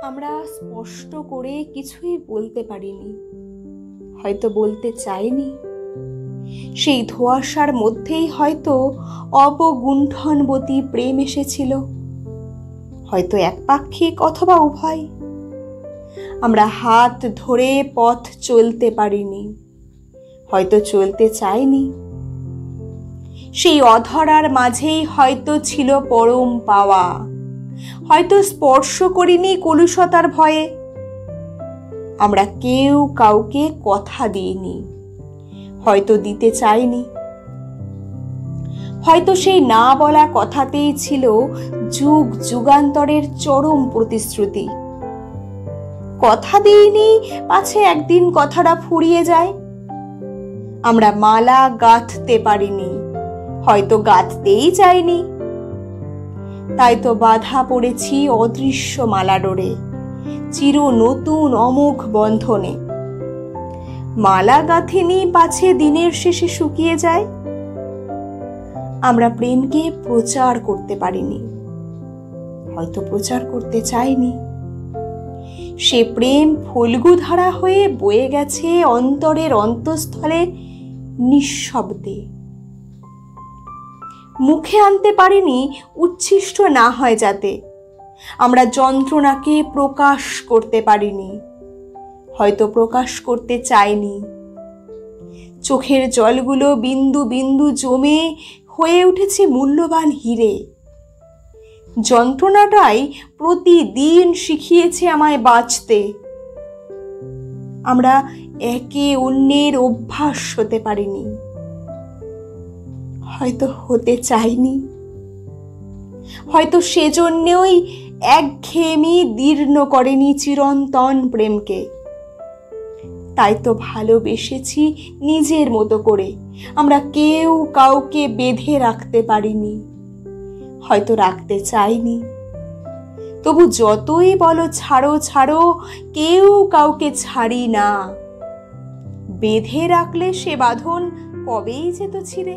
আমরা স্পষ্ট করে কিছুই বলতে পারিনি, হয়তো বলতে চাইনি। সেই ধোঁয়াশার মধ্যেই হয়তো অবগুণ্ঠনবতী প্রেম এসেছিল, হয়তো একপাক্ষিক অথবা উভয়। আমরা হাত ধরে পথ চলতে পারিনি, হয়তো চলতে চাইনি। সেই অধরার মাঝেই হয়তো ছিল পরম পাওয়া, হয়তো স্পর্শ করিনি কলুষতার ভয়ে। আমরা কেউ কাউকে কথা দিইনি, হয়তো দিতে চাইনি। হয়তো সেই না বলা কথাতেই ছিল যুগ যুগান্তরের চরম প্রতিশ্রুতি। কথা দিইনি পাছে একদিন কথাটা ফুরিয়ে যায়। আমরা মালা গাঁথতে পারিনি, হয়তো গাঁথতেই চাইনি। তাই তো বাধা পড়েছি অদৃশ্য মালা ডোরে, চির নতুন অমোঘ বন্ধনে। মালা গাঁথিনি পাছে দিনের শেষে শুকিয়ে যায়। আমরা প্রেমকে প্রচার করতে পারিনি, হয়তো প্রচার করতে চাইনি। সে প্রেম ফল্গু ধারা হয়ে বয়ে গেছে অন্তরের অন্তঃস্থলে নিঃশব্দে। মুখে আনতে পারিনি উচ্ছিষ্ট না হয় যাতে। আমরা যন্ত্রণাকে প্রকাশ করতে পারিনি, হয়তো প্রকাশ করতে চাইনি। চোখের জলগুলো বিন্দু বিন্দু জমে হয়ে উঠেছে মূল্যবান হিরে। যন্ত্রণাটাই প্রতিদিন শিখিয়েছে আমায় বাঁচতে। আমরা একে অন্যের অভ্যাস হতে পারিনি, হয়তো হতে চাইনি। হয়তো সেজন্যই একঘেয়েমি দীর্ণ করেনি চিরন্তন প্রেমকে। তাই তো ভালোবেসেছি নিজের মতো করে। আমরা কেউ কাউকে বেঁধে রাখতে পারিনি, হয়তো রাখতে চাইনি। তবু যতই বলো ছাড়ো ছাড়ো, কেউ কাউকে ছাড়ি না। বেঁধে রাখলে সে বাঁধন কবেই যেত ছিঁড়ে।